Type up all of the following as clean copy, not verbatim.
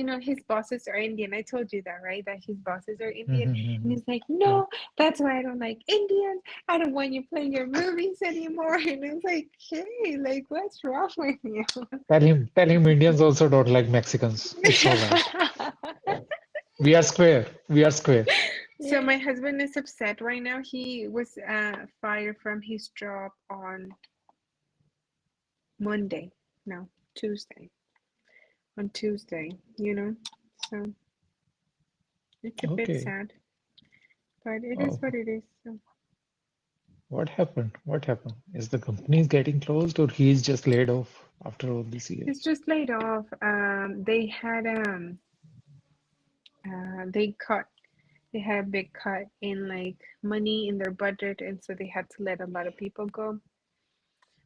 his bosses are Indian. I told you that, right? That his bosses are Indian. And Mhm. he's like, Yeah. no, that's why I don't like Indians. I don't want you playing your movies anymore. And it's like, hey, like, what's wrong with you? Tell him Indians also don't like Mexicans. It's all right. We are square. We are square. So my husband is upset right now. He was fired from his job on Monday. No, Tuesday. On Tuesday. So it's a bit Okay. sad, but it is Oh, what it is. So what happened? What happened? Is the company is getting closed or he's just laid off after all these he's years? just laid off. They cut. They had a big cut in like money in their budget, and so they had to let a lot of people go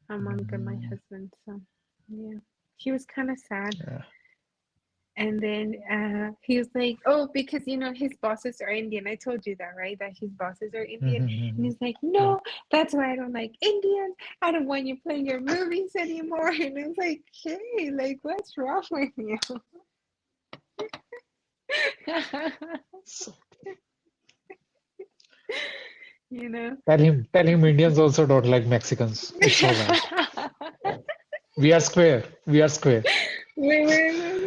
among them, my Mm, husband. So yeah, he was kind of sad. yeah. And then he was like, "Oh, because his bosses are Indian. I told you that, right? That his bosses are Indian." And Mhm. he's like, Yeah. "No, that's why I don't like Indians. I don't want you playing your movies anymore." And it's like, "Hey, like, what's wrong with you?" So you know. tell him Indians also don't like Mexicans. It's all right. We are square. We are square. We're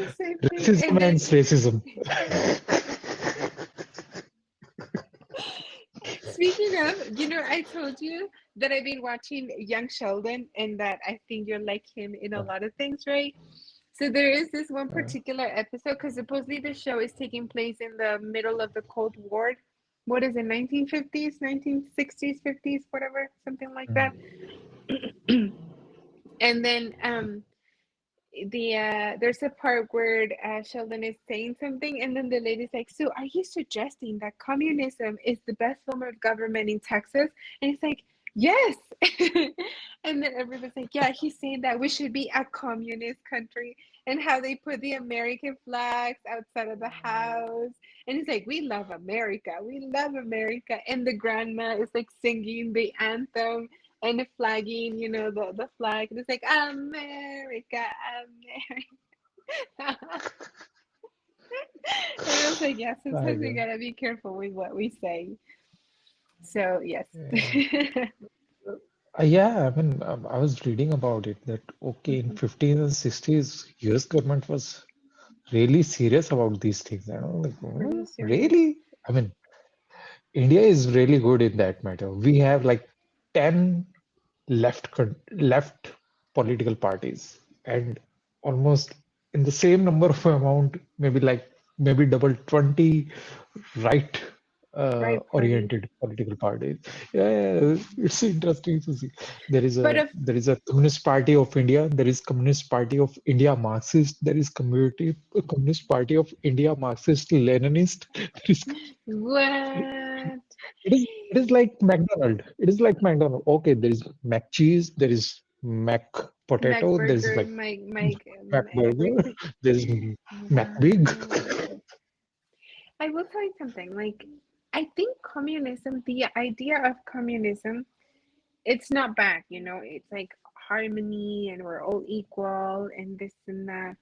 the same thing. And Racism then ends racism. speaking of, I told you that I've been watching Young Sheldon and that I think you're like him in a Uh, lot of things, right? So there is this one uh, particular episode because supposedly the show is taking place in the middle of the Cold War. What is it, 1950s, 1960s, 50s, whatever, something like that. mm. And then there's a part where Sheldon is saying something, and then the lady's like, "So, are you suggesting that communism is the best form of government in Texas?" And he's like, "Yes." And then everybody's like, "Yeah, he's saying that we should be a communist country," and how they put the American flags outside of the house. And he's like, "We love America. We love America." And the grandma is like singing the anthem and the flagging, the flag. And it's like, America, America. And I was like, yeah, My sometimes we God. gotta be careful with what we say. So, yes. Yeah. Yeah, I mean, I was reading about it that okay, in Mhm. 50s and 60s, US government was really serious about these things. Like, Really serious. really? I mean, India is really good in that matter. We have like 10 left political parties and almost in the same number of amount, maybe double 20 right Right parties. oriented political parties. Yeah, it's interesting to see. There is But a if, there is a Communist Party of India. There is Communist Party of India Marxist. There is Communist Party of India Marxist Leninist. There is what? it is like McDonald. It is like McDonald. Okay, there is Mac cheese, there is Mac Mac potato, there is burger, like Mike, Mac burger, everything. there is Mac big. Wow. I will tell you something. Like, I think communism, the idea of communism, it's not bad, it's like harmony and we're all equal and this and that.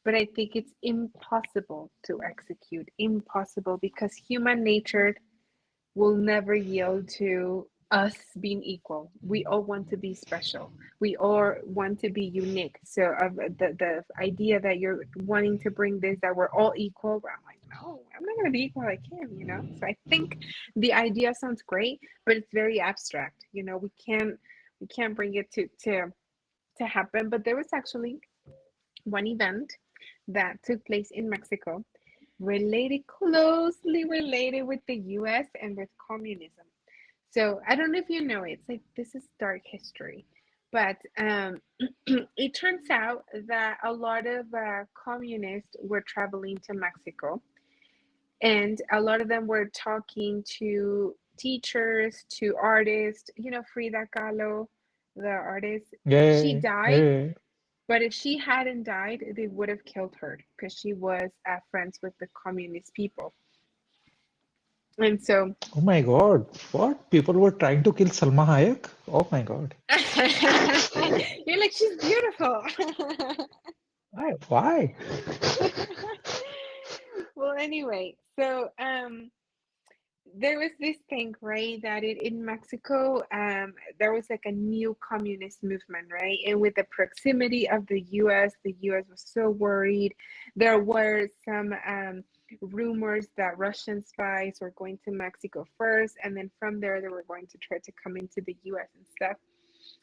But I think it's impossible to execute, impossible because human nature will never yield to us being equal. We all want to be special. We all want to be unique. So the idea that you're wanting to bring this that we're all equal, well, I'm like, no, I'm not gonna be equal like him. So I think the idea sounds great, but it's very abstract. We can't bring it to happen. But there was actually one event that took place in Mexico closely related with the US and with communism. So I don't know if you know it. It's like this is dark history. But it turns out that a lot of communists were traveling to Mexico, and a lot of them were talking to teachers, to artists. Frida Kahlo, the artist, she Yeah, died, yeah. but if she hadn't died, they would have killed her because she was friends with the communist people. And so Oh my God, what? People were trying to kill Salma Hayek? Oh my God. you're like, she's beautiful. Why? Why? Well, anyway, so there was this thing, right, that in Mexico, there was like a new communist movement, right? And with the proximity of the US was so worried. There were some rumors that Russian spies were going to Mexico first, and then from there they were going to try to come into the US and stuff.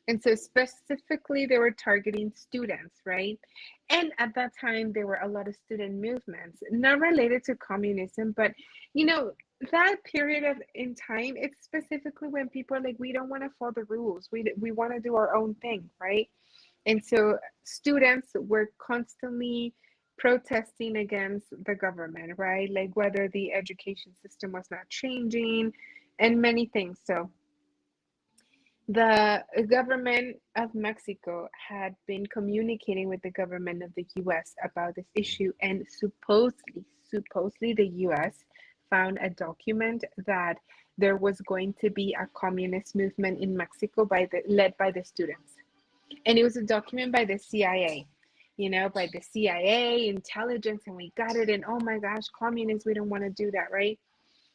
And so specifically they were targeting students, right? And at that time there were a lot of student movements, not related to communism, but you know, that period of in time, it's specifically when people are like, we don't want to follow the rules. We want to do our own thing, right? And so students were constantly protesting against the government, right? Like whether the education system was not changing and many things. So the government of Mexico had been communicating with the government of the US about this issue, and supposedly the US found a document that there was going to be a communist movement in Mexico led by the students. And it was a document by the CIA, by the CIA intelligence, and we got it, and oh my gosh, communists, we don't want to do that, right?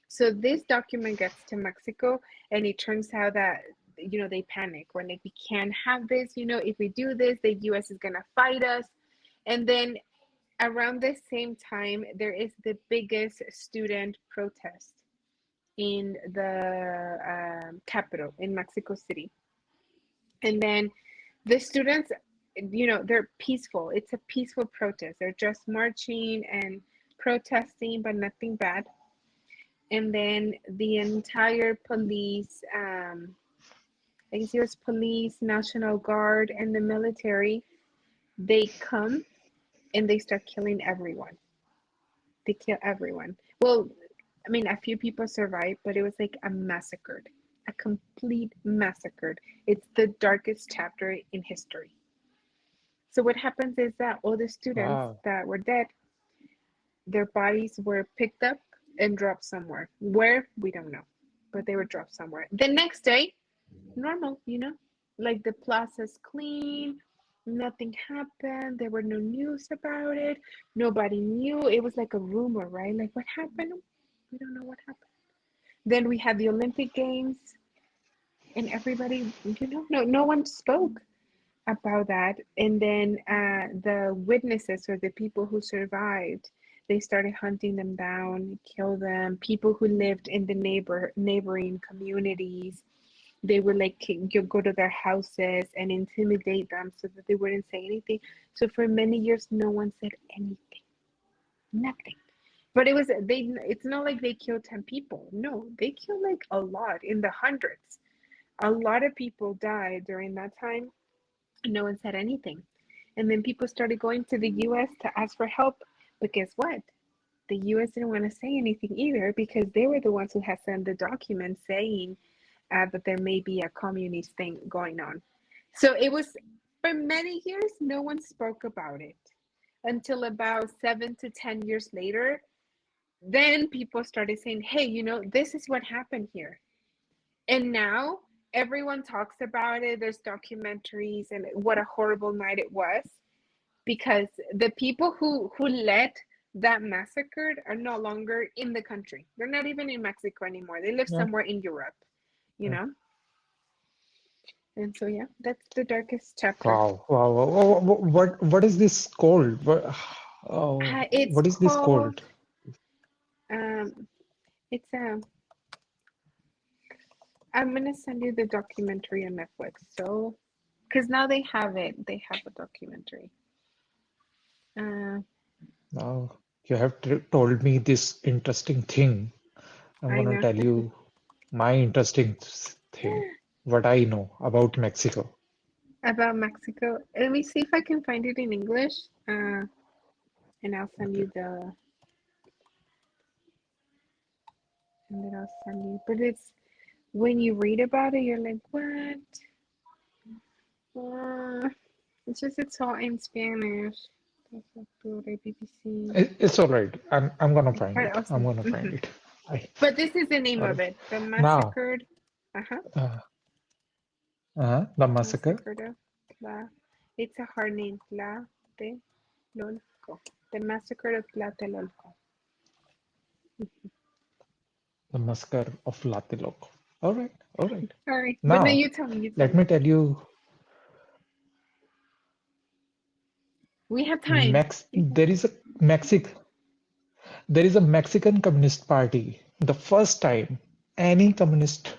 So this document gets to Mexico, and it turns out that they panic. We're like, we can't have this. If we do this, the U.S. is gonna fight us. And then around the same time, there is the biggest student protest in the capital in Mexico City. And then the students, they're peaceful. It's a peaceful protest. They're just marching and protesting, but nothing bad. And then the entire police, I guess it was police, National Guard, and the military, they come and they start killing everyone. They kill everyone. Well, I mean, a few people survived, but it was like a massacre, a complete massacre. It's the darkest chapter in history. So what happens is that all the students Wow. that were dead, their bodies were picked up and dropped somewhere. Where? We don't know. But they were dropped somewhere. The next day, normal, like the plaza's clean, nothing happened, there were no news about it, nobody knew. It was like a rumor, right? Like, what happened? We don't know what happened. Then we had the Olympic Games, and everybody, no one spoke about that. And then the witnesses, or the people who survived, they started hunting them down, kill them. People who lived in the neighboring communities, they would like you go to their houses and intimidate them so that they wouldn't say anything. So for many years no one said anything, nothing. But it's not like they killed 10 people. No, they killed like a lot, in the hundreds. A lot of people died during that time. No one said anything. And then people started going to the US to ask for help. But guess what? The US didn't want to say anything either, because they were the ones who had sent the document saying that there may be a communist thing going on. So it was, for many years, no one spoke about it until about 7 to 10 years later. Then people started saying, hey, this is what happened here. And now everyone talks about it. There's documentaries, and what a horrible night it was, because the people who led that massacre are no longer in the country. They're not even in Mexico anymore. They live Yeah. somewhere in Europe, you Yeah. know? And so, yeah, that's the darkest chapter. Wow. Wow. What is this called? It's What is this called, called? um, it's I'm gonna send you the documentary on Netflix. So, because now they have it, they have a documentary. Uh, Now you have told me this interesting thing. I'm I gonna know. tell you my interesting thing, what I know about Mexico. About Mexico. Let me see if I can find it in English. And I'll send Okay. you and then I'll send you. But it's when you read about it, you're like, what? Uh, it's all in Spanish. BBC. It's all right. I'm gonna find But it. I'm also, gonna find it. I but this is the name all of right. it. The Now, Massacred. Uh huh. uh, the massacre. Massacred of Tla. It's a hard name. Tlatelolco. The Massacre of Tlatelolco. The massacre of Tlatelolco. All right, all right. All right, but no, Now, you tell me. You tell let me. me tell you, We have time. We have There is a Mexic there is a Mexican Communist Party. The first time any communist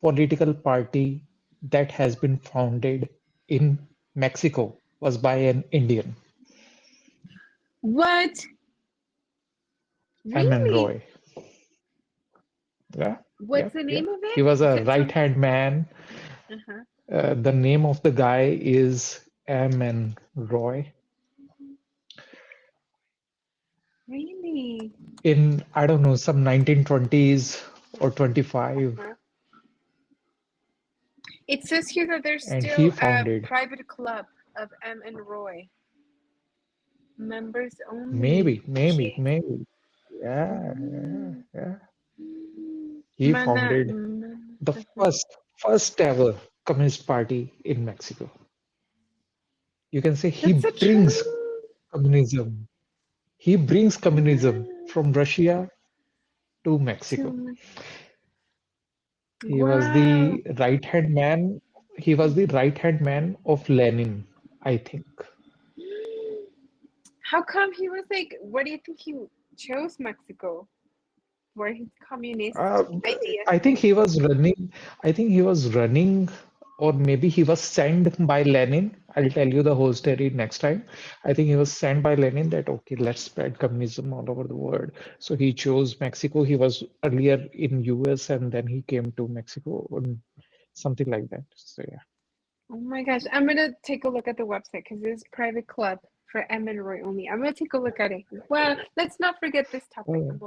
political party that has been founded in Mexico was by an Indian, what? M.N. Really? Roy. Yeah, What's yeah, the yeah. name of He was a it? Tell me. right-hand man. Uh-huh. The name of the guy is M.N. Roy. Really? In, I don't know, some 1920s or 25, Uh-huh. It says here that there's and still he a founded, private club of M and Roy. Members only. maybe, maybe, Okay. maybe. Yeah, yeah, Mm. yeah. He Mana, founded the first ever Communist Party in Mexico. You can say he that's so brings true. communism. He brings communism Yeah. from Russia to Mexico. To He was wow. the right-hand man. He was the right-hand man of Lenin, I think. How come he was like? What do you think he chose Mexico for his Uh, communist ideas? I think he was running. I think he was running, or maybe he was sent by Lenin. I'll tell you the whole story next time. I think he was sent by Lenin that, okay, let's spread communism all over the world. So he chose Mexico. He was earlier in US and then he came to Mexico, something like that. So yeah. Oh my gosh, I'm gonna take a look at the website because it's private club for M and Roy only. I'm gonna take a look at it. Well, let's not forget this topic. Oh,